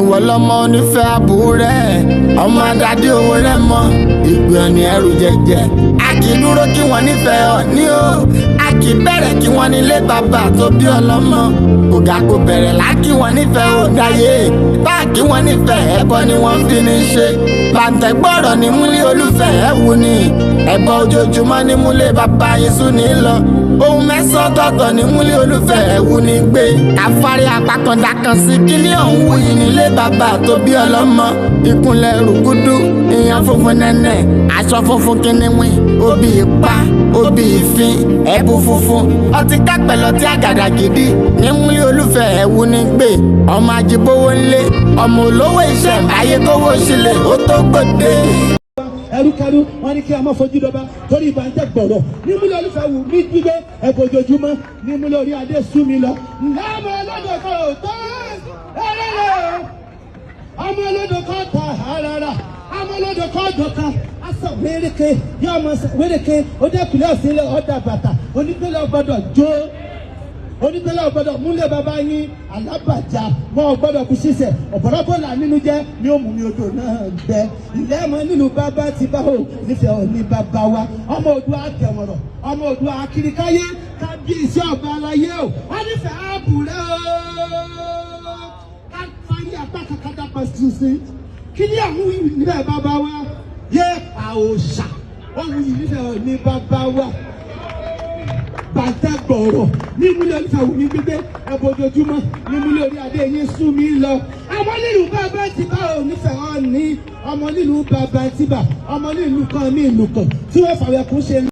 ìwọ lọmọ onífẹ́ àbúrẹ́ ọmọ adádé owó rẹ mọ́ ìgbé ọ̀nì ẹrù jẹjẹ a kì í dúró kí wọ́n nífẹ̀ẹ́ Ọ̀ní o a kì í bẹ̀rẹ̀ kí wọ́n nílé bàbá tó bí ọlọ́mọ ògà kò bẹ̀rẹ̀ láàkí wọ́n nífẹ̀ẹ́ ò dáyé báàkì wọ́n nífẹ̀ẹ́ ẹbọ ni wọ́n fi ní ṣe bàǹtẹ̀gbọ́rọ̀ ní múlẹ̀ olùfẹ́ ẹ̀ wù ní ẹbọ ojoojúmọ́ ní múlẹ̀ bàbá Yésù ní lọ ohun mẹ́sàn-án tọ̀tọ̀ ní múlẹ̀ olùfẹ́ ẹ̀ wù ní gbé káfárí apákọ̀dá kan sí kílí ọ̀hún wù yìí nílé bàbá tó bí ọlọ́mọ ìkúnlẹ̀ rúgúdú ìyàn funfun nẹ́nẹ́ aṣọ funfun kìnìún obì ipá obì ìfín ẹ̀bù funfun ọtí kápẹ́lọ́ tí àgàdà gidi ní múlẹ̀ olùfẹ́ ẹ̀ wù ní gbé ọmọ àjìbówó ńlé ọmọ olówó iṣẹ́ ayé kówó sílẹ̀ ó tó gbòde. ẹrúkẹrú wọn ní kí a má fojú dọba torí ìbànújẹ́ gbọ̀rọ̀ nímúlẹ̀ olùfẹ́ wù mí gbígbé ẹ̀bùn ojoojúmọ́ nímúlẹ̀ orí adé sú mi lọ. ọmọ olódò kan ò tó ẹrẹ́rẹ́ ọmọ olódò kan ta àràrà ọmọ olódò kan dọ̀kan aṣọ wéréke yóò mọ wéréke ó dẹ́kulẹ̀ òsínlẹ̀ ọ̀dà bàtà onígbélé ọgbọ́dọ̀ jó onígbélé ọgbọ́dọ̀ múlẹ̀ bàbá yín alábàjá wọn ọgbọ́dọ̀ kú sísẹ̀ ọ̀bọ̀rọ̀bọ̀là nínú jẹ́ ní òmù ní odò náà gbẹ ilẹ̀ ẹ̀mọ́ nínú bàbá ti bá ò nífẹ̀ẹ́ Ọ̀ní bàbá wa ọmọ Oòduà àtẹ̀wọ̀rọ̀ ọmọ Oòduà akirikáyé kábíyèsí ọba aláyé o wọ́n nífẹ̀ẹ́ àbúrẹ́ o ká fárí apá kàkàdá pàṣẹ sí kí ni àwọn nílẹ̀ bàbá wa yé àòṣà wọ́n wù yìí nífẹ̀ẹ́ Ọ̀ní bàbá wa bàtà gbọ̀rọ̀ nímúlẹ̀ olùfẹ́ wù mí gbígbé ẹ̀bùn ojoojúmọ́ nímúlẹ̀ orí adé yín sú mi lọ. ọmọ nílùú bàbá ti bá onífẹ́ Ọ̀ní ọmọ nílùú bàbá ti bá ọmọ nílùú kan ní ìlú kan tí wọ́n fàwẹ́kùn ṣe.